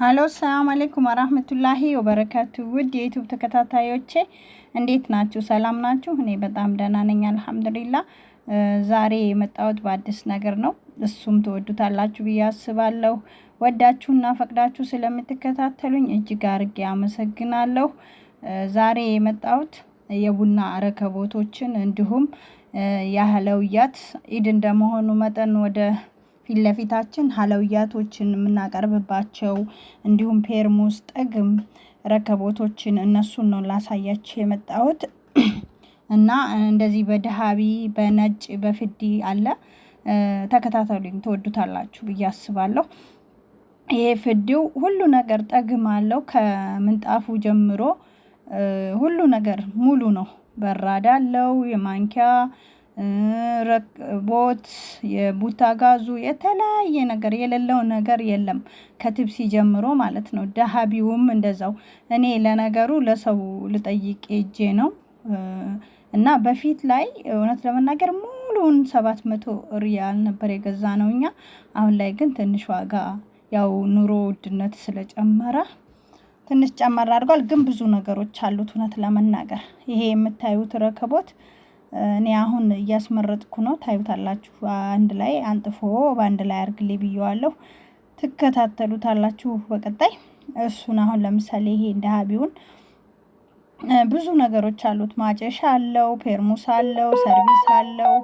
ሃሎ ሰላም አለይኩም ወራህመቱላሂ ወበረካቱ። ውድ የዩቲዩብ ተከታታዮቼ እንዴት ናችሁ? ሰላም ናችሁ? እኔ በጣም ደህና ነኝ አልሐምዱሊላህ። ዛሬ የመጣሁት በአዲስ ነገር ነው። እሱም ትወዱታላችሁ ብዬ አስባለሁ። ወዳችሁና ፈቅዳችሁ ስለምትከታተሉኝ እጅግ አድርጌ አመሰግናለሁ። ዛሬ የመጣሁት የቡና ረከቦቶችን እንዲሁም የሀለውያት ኢድ እንደመሆኑ መጠን ወደ ፊት ለፊታችን ሀለውያቶችን የምናቀርብባቸው እንዲሁም ፔርሙስ ጥግም ረከቦቶችን እነሱን ነው ላሳያችሁ የመጣሁት። እና እንደዚህ በደሃቢ በነጭ በፍዲ አለ። ተከታተሉኝ ትወዱታላችሁ ብዬ አስባለሁ። ይሄ ፍዲው ሁሉ ነገር ጠግም አለው ከምንጣፉ ጀምሮ ሁሉ ነገር ሙሉ ነው። በራዳ አለው የማንኪያ ቦት የቡታ ጋዙ የተለያየ ነገር የሌለው ነገር የለም። ከትብሲ ጀምሮ ማለት ነው። ደሃቢውም እንደዛው እኔ ለነገሩ ለሰው ልጠይቅ እጄ ነው። እና በፊት ላይ እውነት ለመናገር ሙሉን 700 ሪያል ነበር የገዛነው እኛ። አሁን ላይ ግን ትንሽ ዋጋ ያው ኑሮ ውድነት ስለጨመረ ትንሽ ጨመር አድርጓል። ግን ብዙ ነገሮች አሉት እውነት ለመናገር ይሄ የምታዩት ረከቦት እኔ አሁን እያስመረጥኩ ነው። ታዩታላችሁ አንድ ላይ አንጥፎ በአንድ ላይ አርግልኝ ብየዋለሁ። ትከታተሉታላችሁ በቀጣይ እሱን። አሁን ለምሳሌ ይሄ እንደሃቢውን ብዙ ነገሮች አሉት። ማጨሻ አለው፣ ፔርሙስ አለው፣ ሰርቪስ አለው፣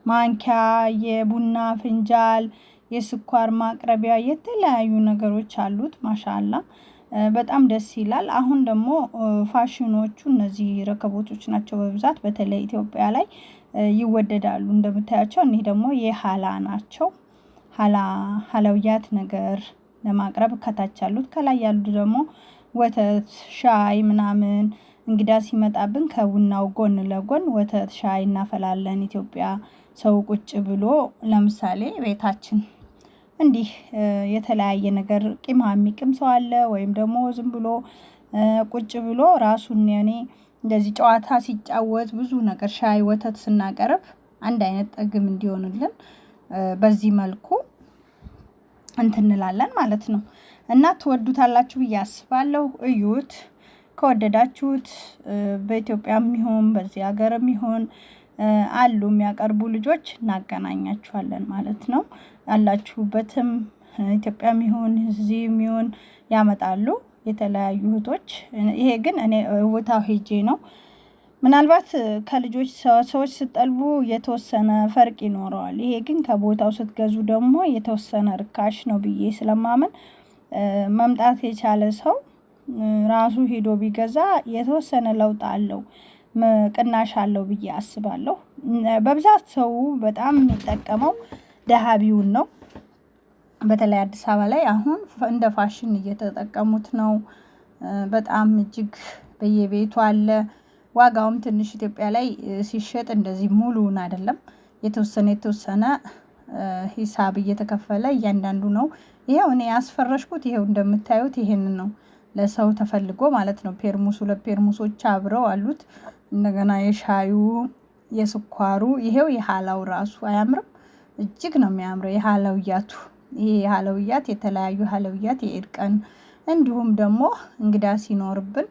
ማንኪያ፣ የቡና ፍንጃል፣ የስኳር ማቅረቢያ የተለያዩ ነገሮች አሉት። ማሻአላ በጣም ደስ ይላል። አሁን ደግሞ ፋሽኖቹ እነዚህ ረከቦቶች ናቸው በብዛት በተለይ ኢትዮጵያ ላይ ይወደዳሉ። እንደምታያቸው እኔ ደግሞ የሃላ ናቸው። ሀለውያት ነገር ለማቅረብ ከታች ያሉት፣ ከላይ ያሉት ደግሞ ወተት ሻይ ምናምን እንግዳ ሲመጣብን ከቡናው ጎን ለጎን ወተት ሻይ እናፈላለን። ኢትዮጵያ ሰው ቁጭ ብሎ ለምሳሌ ቤታችን እንዲህ የተለያየ ነገር ቂማ የሚቅም ሰው አለ፣ ወይም ደግሞ ዝም ብሎ ቁጭ ብሎ ራሱን እኔ እንደዚህ ጨዋታ ሲጫወት ብዙ ነገር ሻይ ወተት ስናቀርብ አንድ አይነት ጠግም እንዲሆንልን በዚህ መልኩ እንትንላለን ማለት ነው። እና ትወዱታላችሁ ብዬ አስባለሁ። እዩት። ከወደዳችሁት በኢትዮጵያም ይሁን በዚህ ሀገርም ይሁን አሉ የሚያቀርቡ ልጆች እናገናኛችኋለን ማለት ነው። ያላችሁበትም ኢትዮጵያም ይሁን እዚህም ይሁን ያመጣሉ የተለያዩ እህቶች። ይሄ ግን እኔ ቦታው ሄጄ ነው። ምናልባት ከልጆች ሰዎች ስትጠልቡ የተወሰነ ፈርቅ ይኖረዋል። ይሄ ግን ከቦታው ስትገዙ ደግሞ የተወሰነ ርካሽ ነው ብዬ ስለማምን መምጣት የቻለ ሰው ራሱ ሄዶ ቢገዛ የተወሰነ ለውጥ አለው፣ ቅናሽ አለው ብዬ አስባለሁ። በብዛት ሰው በጣም የሚጠቀመው ደሃቢውን ነው። በተለይ አዲስ አበባ ላይ አሁን እንደ ፋሽን እየተጠቀሙት ነው። በጣም እጅግ በየቤቱ አለ። ዋጋውም ትንሽ ኢትዮጵያ ላይ ሲሸጥ እንደዚህ ሙሉውን አይደለም፣ የተወሰነ ሂሳብ እየተከፈለ እያንዳንዱ ነው። ይሄው እኔ ያስፈረሽኩት ይሄው እንደምታዩት ይሄንን ነው። ለሰው ተፈልጎ ማለት ነው። ፔርሙስ ሁለት ፔርሙሶች አብረው አሉት። እንደገና የሻዩ የስኳሩ ይሄው የሃላው ራሱ አያምርም? እጅግ ነው የሚያምረው የሀለውያቱ። ይሄ የሀለውያት የተለያዩ ሀለውያት የኢድ ቀን እንዲሁም ደግሞ እንግዳ ሲኖርብን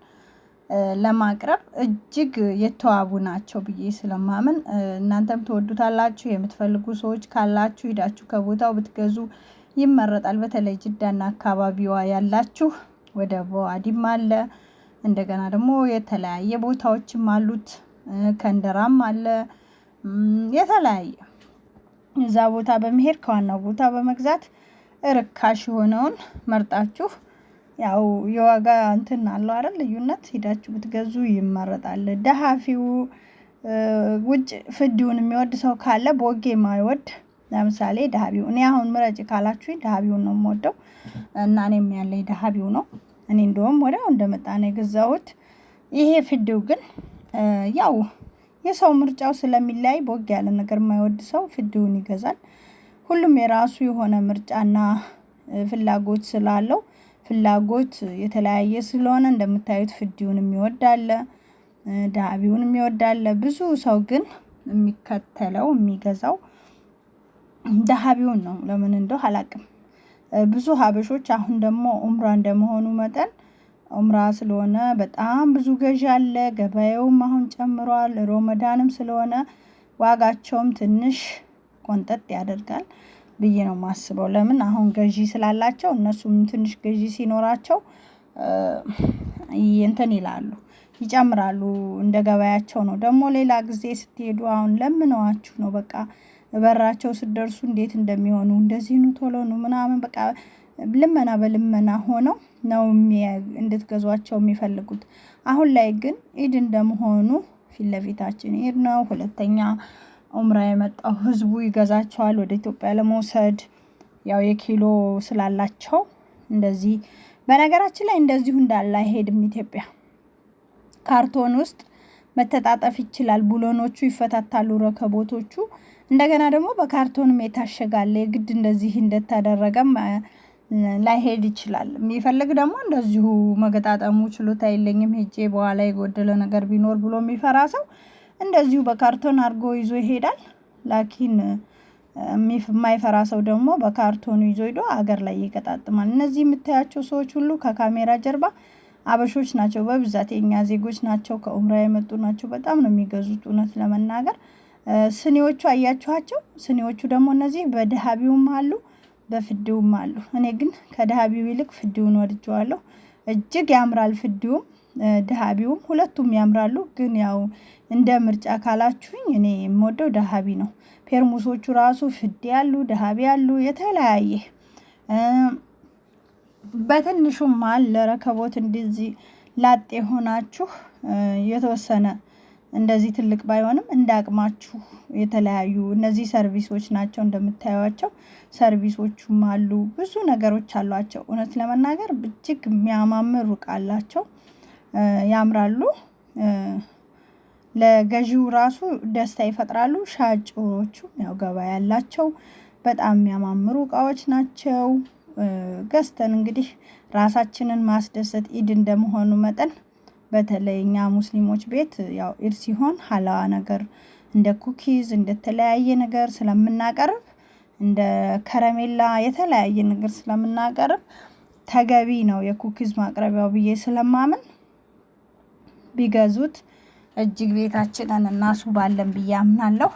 ለማቅረብ እጅግ የተዋቡ ናቸው ብዬ ስለማምን እናንተም ትወዱታላችሁ። የምትፈልጉ ሰዎች ካላችሁ ሄዳችሁ ከቦታው ብትገዙ ይመረጣል። በተለይ ጅዳና አካባቢዋ ያላችሁ ወደ ቦአዲም አለ። እንደገና ደግሞ የተለያየ ቦታዎችም አሉት። ከንደራም አለ። የተለያየ እዛ ቦታ በመሄድ ከዋናው ቦታ በመግዛት ርካሽ የሆነውን መርጣችሁ ያው የዋጋ እንትን አለው አይደል ልዩነት፣ ሄዳችሁ ብትገዙ ይመረጣል። ደሃፊው ውጭ ፍዲውን የሚወድ ሰው ካለ ቦጌ የማይወድ ለምሳሌ ደሃቢው፣ እኔ አሁን ምረጭ ካላችሁኝ ደሃቢውን ነው የምወደው እና እኔም ያለኝ ደሃቢው ነው። እኔ እንደውም ወዲያው እንደመጣ ነው የገዛሁት። ይሄ ፍዲው ግን ያው የሰው ምርጫው ስለሚለያይ ቦግ ያለ ነገር የማይወድ ሰው ፍዲውን ይገዛል። ሁሉም የራሱ የሆነ ምርጫና ፍላጎት ስላለው ፍላጎት የተለያየ ስለሆነ እንደምታዩት ፍዲውን የሚወድ አለ፣ ደሃቢውን የሚወድ አለ። ብዙ ሰው ግን የሚከተለው የሚገዛው ደሃቢውን ነው። ለምን እንደው አላውቅም። ብዙ ሀበሾች አሁን ደግሞ ኡምራ እንደመሆኑ መጠን ኡምራ ስለሆነ በጣም ብዙ ገዢ አለ። ገበያውም አሁን ጨምሯል። ሮመዳንም ስለሆነ ዋጋቸውም ትንሽ ቆንጠጥ ያደርጋል ብዬ ነው የማስበው። ለምን አሁን ገዢ ስላላቸው እነሱም ትንሽ ገዢ ሲኖራቸው እንትን ይላሉ፣ ይጨምራሉ። እንደ ገበያቸው ነው። ደግሞ ሌላ ጊዜ ስትሄዱ አሁን ለምነዋችሁ ነው በቃ በራቸው ስትደርሱ እንዴት እንደሚሆኑ እንደዚህ ኑ ቶሎ ኑ ምናምን በቃ ልመና በልመና ሆነው ነው እንድትገዟቸው የሚፈልጉት። አሁን ላይ ግን ኢድ እንደመሆኑ ፊት ለፊታችን ኢድ ነው። ሁለተኛ ኡምራ የመጣው ህዝቡ ይገዛቸዋል ወደ ኢትዮጵያ ለመውሰድ። ያው የኪሎ ስላላቸው እንደዚህ በነገራችን ላይ እንደዚሁ እንዳለ አይሄድም። ኢትዮጵያ ካርቶን ውስጥ መተጣጠፍ ይችላል። ቡሎኖቹ ይፈታታሉ፣ ረከቦቶቹ። እንደገና ደግሞ በካርቶንም የታሸጋለ። የግድ እንደዚህ እንደተደረገም ላይሄድ ይችላል። የሚፈልግ ደግሞ እንደዚሁ መገጣጠሙ ችሎታ የለኝም ሄጄ በኋላ የጎደለ ነገር ቢኖር ብሎ የሚፈራ ሰው እንደዚሁ በካርቶን አድርጎ ይዞ ይሄዳል። ላኪን የማይፈራ ሰው ደግሞ በካርቶኑ ይዞ ሄዶ አገር ላይ ይገጣጥማል። እነዚህ የምታያቸው ሰዎች ሁሉ ከካሜራ ጀርባ አበሾች ናቸው። በብዛት የኛ ዜጎች ናቸው። ከኡምራ የመጡ ናቸው። በጣም ነው የሚገዙት እውነት ለመናገር። ስኒዎቹ አያችኋቸው? ስኒዎቹ ደግሞ እነዚህ በደሃቢውም አሉ በፍዲውም አሉ። እኔ ግን ከደሃቢው ይልቅ ፍዲውን ወድጀዋለሁ። እጅግ ያምራል ፍዲውም ደሃቢውም፣ ሁለቱም ያምራሉ። ግን ያው እንደ ምርጫ ካላችሁኝ እኔ የምወደው ደሃቢ ነው። ፔርሙሶቹ ራሱ ፍዲ ያሉ ደሃቢ ያሉ የተለያየ በትንሹም አለ ረከቦት እንደዚህ ላጤ ሆናችሁ የተወሰነ እንደዚህ ትልቅ ባይሆንም እንዳቅማችሁ የተለያዩ እነዚህ ሰርቪሶች ናቸው። እንደምታዩዋቸው ሰርቪሶቹም አሉ። ብዙ ነገሮች አሏቸው። እውነት ለመናገር እጅግ የሚያማምሩ እቃ አላቸው። ያምራሉ። ለገዢው ራሱ ደስታ ይፈጥራሉ። ሻጮቹ ያው ገበያ ያላቸው በጣም የሚያማምሩ እቃዎች ናቸው። ገዝተን እንግዲህ ራሳችንን ማስደሰት ኢድ እንደመሆኑ መጠን በተለይ እኛ ሙስሊሞች ቤት ያው ኢድ ሲሆን ሀላዋ ነገር እንደ ኩኪዝ እንደተለያየ ነገር ስለምናቀርብ እንደ ከረሜላ የተለያየ ነገር ስለምናቀርብ ተገቢ ነው የኩኪዝ ማቅረቢያው ብዬ ስለማምን ቢገዙት እጅግ ቤታችንን እናስውባለን ብዬ አምናለሁ።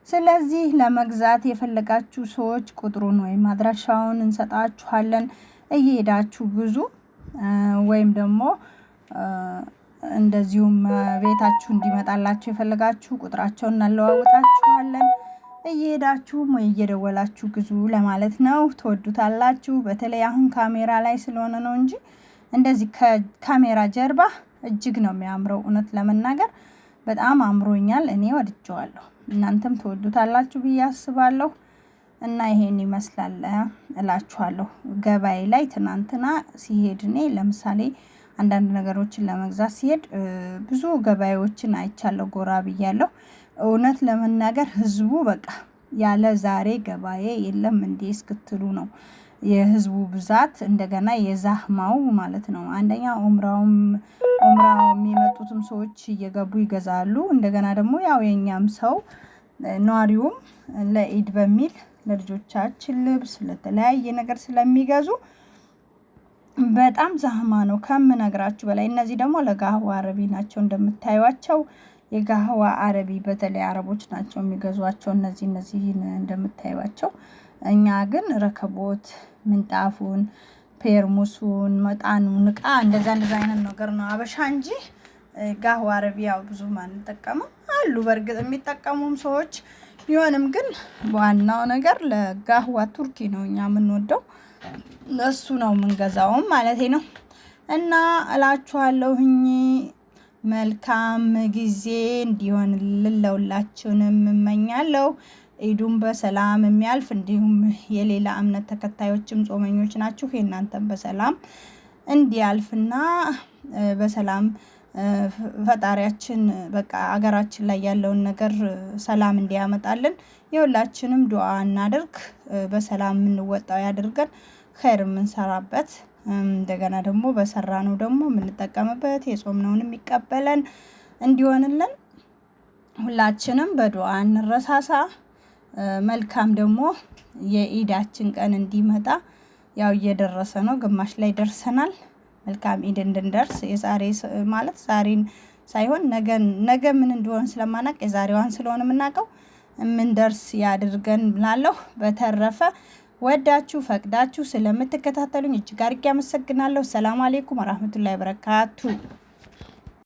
ስለዚህ ለመግዛት የፈለጋችሁ ሰዎች ቁጥሩን ወይም አድራሻውን እንሰጣችኋለን። እየሄዳችሁ ግዙ። ወይም ደግሞ እንደዚሁም ቤታችሁ እንዲመጣላችሁ የፈለጋችሁ ቁጥራቸውን እናለዋውጣችኋለን። እየሄዳችሁም ወይ እየደወላችሁ ግዙ ለማለት ነው። ትወዱታላችሁ። በተለይ አሁን ካሜራ ላይ ስለሆነ ነው እንጂ እንደዚህ ከካሜራ ጀርባ እጅግ ነው የሚያምረው። እውነት ለመናገር በጣም አምሮኛል። እኔ ወድጄዋለሁ። እናንተም ትወዱታላችሁ ብዬ አስባለሁ። እና ይሄን ይመስላል እላችኋለሁ። ገበያ ላይ ትናንትና ሲሄድ እኔ ለምሳሌ አንዳንድ ነገሮችን ለመግዛት ሲሄድ ብዙ ገበያዎችን አይቻለሁ፣ ጎራ ብያለሁ። እውነት ለመናገር ህዝቡ በቃ ያለ ዛሬ ገበያ የለም እንዴ እስክትሉ ነው የህዝቡ ብዛት። እንደገና የዛህማው ማለት ነው። አንደኛ ኡምራው የሚመጡትም ሰዎች እየገቡ ይገዛሉ። እንደገና ደግሞ ያው የኛም ሰው ነዋሪውም ለኢድ በሚል ለልጆቻችን ልብስ ለተለያየ ነገር ስለሚገዙ በጣም ዛህማ ነው ከምነግራችሁ በላይ። እነዚህ ደግሞ ለጋህዋ አረቢ ናቸው እንደምታዩዋቸው። የጋህዋ አረቢ በተለይ አረቦች ናቸው የሚገዟቸው እነዚህን እንደምታዩዋቸው። እኛ ግን ረከቦት፣ ምንጣፉን፣ ፔርሙሱን፣ መጣኑን እቃ እንደዛ አይነት ነገር ነው አበሻ እንጂ ጋህዋ አረቢ ያው ብዙ አንጠቀምም። አሉ በእርግጥ የሚጠቀሙም ሰዎች ቢሆንም ግን ዋናው ነገር ለጋህዋ ቱርኪ ነው እኛ የምንወደው። እሱ ነው የምንገዛውም ማለት ነው። እና እላችኋለሁኝ መልካም ጊዜ እንዲሆንልን ለሁላችንም እመኛለሁ። ኢዱም በሰላም የሚያልፍ እንዲሁም የሌላ እምነት ተከታዮችም ጾመኞች ናችሁ የእናንተም በሰላም እንዲያልፍና በሰላም ፈጣሪያችን በቃ አገራችን ላይ ያለውን ነገር ሰላም እንዲያመጣልን የሁላችንም ዱዓ እናድርግ። በሰላም የምንወጣው ያድርገን። ኸይር የምንሰራበት እንደገና ደግሞ በሰራነው ደግሞ የምንጠቀምበት የጾምነውን የሚቀበለን እንዲሆንልን ሁላችንም በዱዓ እንረሳሳ። መልካም ደግሞ የኢዳችን ቀን እንዲመጣ ያው እየደረሰ ነው፣ ግማሽ ላይ ደርሰናል። መልካም ኢድ እንድንደርስ የዛሬ ማለት ዛሬን ሳይሆን ነገ ምን እንደሆነ ስለማናቅ የዛሬዋን ስለሆነ የምናውቀው ምንደርስ ያድርገን ብላለሁ። በተረፈ ወዳችሁ ፈቅዳችሁ ስለምትከታተሉኝ እጅግ አድርጌ አመሰግናለሁ። ሰላም አለይኩም ወራህመቱላሂ ወበረካቱ።